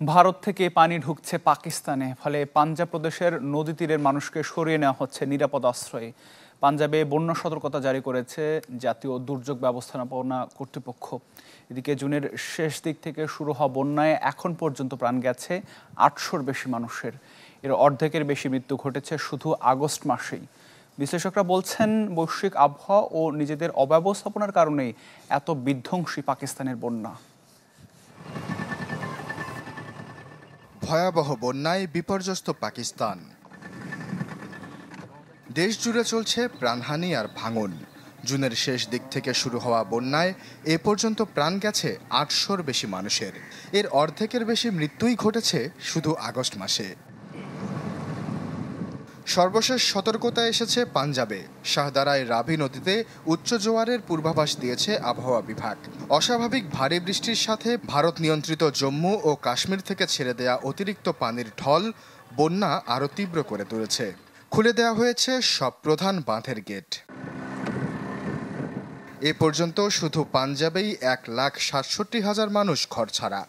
ভারত থেকে পানি ঢুকছে পাকিস্তানে, ফলে পাঞ্জাব প্রদেশের নদী তীরের মানুষকে সরিয়ে নেওয়া হচ্ছে নিরাপদ আশ্রয়ে। পাঞ্জাবে বন্যা সতর্কতা জারি করেছে জাতীয় দুর্যোগ ব্যবস্থাপনা কর্তৃপক্ষ। এদিকে জুনের শেষ দিক থেকে শুরু হওয়া বন্যায় এখন পর্যন্ত প্রাণ গেছে ৮০০-র বেশি মানুষের। এর অর্ধেকের বেশি মৃত্যু ঘটেছে শুধু আগস্ট মাসেই। বিশ্লেষকরা বলছেন, বৈশ্বিক আবহাওয়া ও নিজেদের অব্যবস্থাপনার কারণেই এত বিধ্বংসী পাকিস্তানের বন্যা। ভয়াবহ বন্যায় বিপর্যস্ত পাকিস্তান। দেশ জুড়ে চলছে প্রাণহানি আর ভাঙন। জুনের শেষ দিক থেকে শুরু হওয়া বন্যায় এ পর্যন্ত প্রাণ গেছে ৮০০-র বেশি মানুষের। এর অর্ধেকের বেশি মৃত্যুই ঘটেছে শুধু আগস্ট মাসে। সর্বশেষ সতর্কতা এসেছে পাঞ্জাবে। শাহদারায় রাভি নদীতে উচ্চ জোয়ারের পূর্বাভাস দিয়েছে আবহাওয়া বিভাগ। অস্বাভাবিক ভারী বৃষ্টির সাথে ভারত নিয়ন্ত্রিত জম্মু ও কাশ্মীর থেকে ছেড়ে দেয়া অতিরিক্ত পানির ঢল বন্যা আরও তীব্র করে তুলেছে। খুলে দেওয়া হয়েছে সব প্রধান বাঁধের গেট। এ পর্যন্ত শুধু পাঞ্জাবেই ১,৬৭,০০০ মানুষ ঘরছাড়া।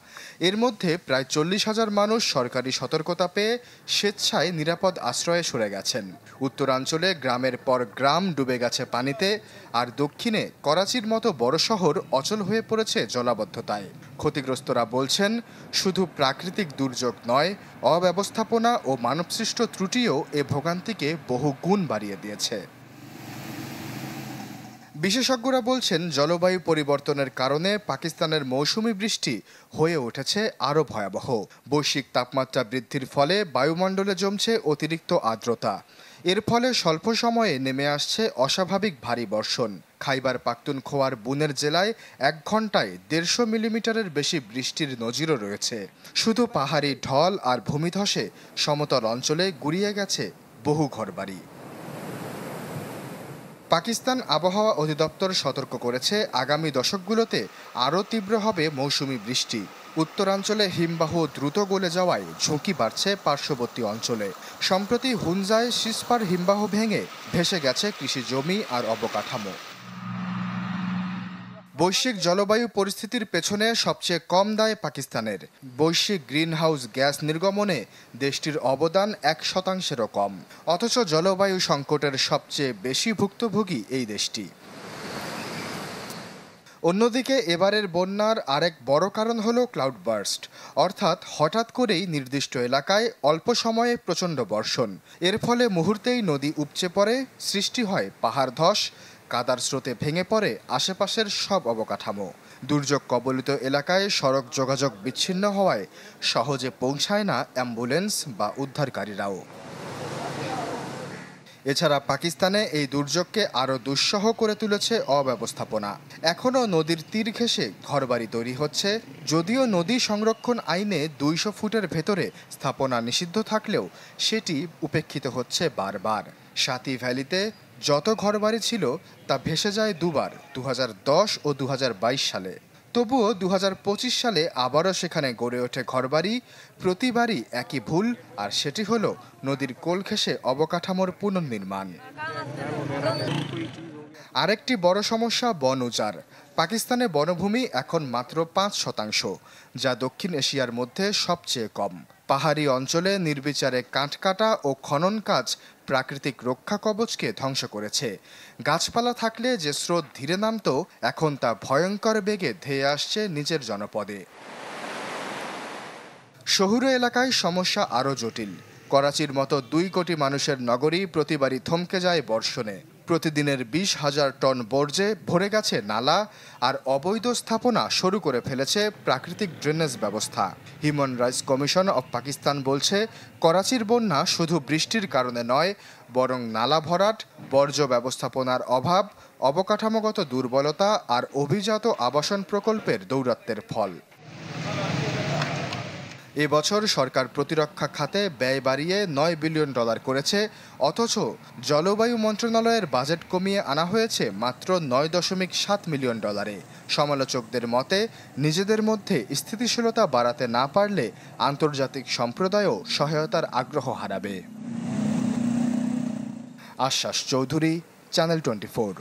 এর মধ্যে প্রায় ৪০,০০০ মানুষ সরকারি সতর্কতা পেয়ে স্বেচ্ছায় নিরাপদ আশ্রয়ে সরে গেছেন। উত্তরাঞ্চলে গ্রামের পর গ্রাম ডুবে গেছে পানিতে, আর দক্ষিণে করাচির মতো বড় শহর অচল হয়ে পড়েছে জলাবদ্ধতায়। ক্ষতিগ্রস্তরা বলছেন, শুধু প্রাকৃতিক দুর্যোগ নয়, অব্যবস্থাপনা ও মানবসৃষ্ট ত্রুটিও এ ভোগান্তিকে বহু গুণ বাড়িয়ে দিয়েছে। বিশেষজ্ঞরা বলছেন, জলবায়ু পরিবর্তনের কারণে পাকিস্তানের মৌসুমি বৃষ্টি হয়ে উঠেছে আরও ভয়াবহ। বৈশ্বিক তাপমাত্রা বৃদ্ধির ফলে বায়ুমণ্ডলে জমছে অতিরিক্ত আর্দ্রতা। এর ফলে স্বল্প সময়ে নেমে আসছে অস্বাভাবিক ভারী বর্ষণ। খাইবার পাখতুনখোয়ার বুনের জেলায় ১ ঘন্টায় ১৫০ মিলিমিটারের বেশি বৃষ্টির নজিরও রয়েছে। শুধু পাহাড়ি ঢল আর ভূমিধসে সমতল অঞ্চলে গুড়িয়ে গেছে বহু ঘরবাড়ি। পাকিস্তান আবহাওয়া অধিদপ্তর সতর্ক করেছে, আগামী দশকগুলোতে আরও তীব্র হবে মৌসুমি বৃষ্টি। উত্তরাঞ্চলে হিমবাহ দ্রুত গলে যাওয়ায় ঝুঁকি বাড়ছে পার্শ্ববর্তী অঞ্চলে। সম্প্রতি হুনজায় সিসপার হিমবাহ ভেঙে ভেসে গেছে কৃষি জমি আর অবকাঠামো। বৈশ্বিক জলবায়ু পরিস্থিতির পেছনে সবচেয়ে কম দায় পাকিস্তানের। বৈশ্বিক গ্রিনহাউস গ্যাস নির্গমনে দেশটির অবদান ১%-ও কম। অথচ জলবায়ু সংকটের সবচেয়ে বেশি ভুক্তভোগী এই দেশটি। অন্যদিকে এবারের বন্যার আরেক বড় কারণ হলো ক্লাউড বার্স্ট, অর্থাৎ হঠাৎ করেই নির্দিষ্ট এলাকায় অল্প সময়ে প্রচণ্ড বর্ষণ। এর ফলে মুহূর্তেই নদী উপচে পড়ে, সৃষ্টি হয় পাহাড় ধস, কাদার স্রোতে ভেঙে পড়ে আশেপাশের সব অবকাঠামো। দুর্যোগ কবলিত এলাকায় সড়ক যোগাযোগ বিচ্ছিন্ন হওয়ায় সহজে পৌঁছায় না অ্যাম্বুলেন্স বা উদ্ধারকারীরাও। এছাড়া পাকিস্তানে এই দুর্যোগকে আরও দুঃসহ করে তুলেছে অব্যবস্থাপনা। এখনও নদীর তীর ঘেঁষে ঘরবাড়ি তৈরি হচ্ছে। যদিও নদী সংরক্ষণ আইনে ২০০ ফুটের ভেতরে স্থাপনা নিষিদ্ধ থাকলেও সেটি উপেক্ষিত হচ্ছে বারবার। সাতি ভ্যালিতে যত ঘরবাড়ি ছিল তা ভেসে যায় দুবার, ২০১০ ও ২০২২ সালে। তবুও ২০২৫ সালে আবারও সেখানে গড়ে ওঠে ঘরবাড়ি। প্রতিবারই একই ভুল, আর সেটি হলো নদীর কোল ঘেঁষে অবকাঠামোর পুনর্নির্মাণ। আরেকটি বড় সমস্যা বন উজাড়। পাকিস্তানে বনভূমি এখন মাত্র ৫%, যা দক্ষিণ এশিয়ার মধ্যে সবচেয়ে কম। পাহাড়ি অঞ্চলে নির্বিচারে কাঠ কাটা ও খনন কাজ প্রাকৃতিক রক্ষা কবচকে ধ্বংস করেছে। গাছপালা থাকলে যে স্রোত ধীরে নামত, এখন তা ভয়ঙ্কর বেগে ধেয়ে আসছে নিচের জনপদে। শহুরে এলাকায় সমস্যা আরও জটিল। করাচির মতো ২ কোটি মানুষের নগরী প্রতিবারই থমকে যায় বর্ষণে। প্রতিদিনের ২০,০০০ টন বর্জ্যে ভরে গেছে নালা, আর অবৈধ স্থাপনা শুরু করে ফেলেছে প্রাকৃতিক ড্রেনেজ ব্যবস্থা। Human rights commission of Pakistan বলছে, করাচির বন্যা শুধু বৃষ্টির কারণে নয়, বরং নালা ভরাট, বর্জ্য ব্যবস্থাপনার অভাব, অবকাঠামোগত দুর্বলতা আর অভিজাত আবাসন প্রকল্পের দৌরাত্ম্যের ফল। এবছর সরকার প্রতিরক্ষা খাতে ব্যয় বাড়িয়ে $৯ বিলিয়ন করেছে, অথচ জলবায়ু মন্ত্রণালয়ের বাজেট কমিয়ে আনা হয়েছে মাত্র $৯.৭ মিলিয়ন। সমালোচকদের মতে, নিজেদের মধ্যে স্থিতিশীলতা বাড়াতে না পারলে আন্তর্জাতিক সম্প্রদায়ও সহায়তার আগ্রহ হারাবে। আশ্বাস চৌধুরী, চ্যানেল 24।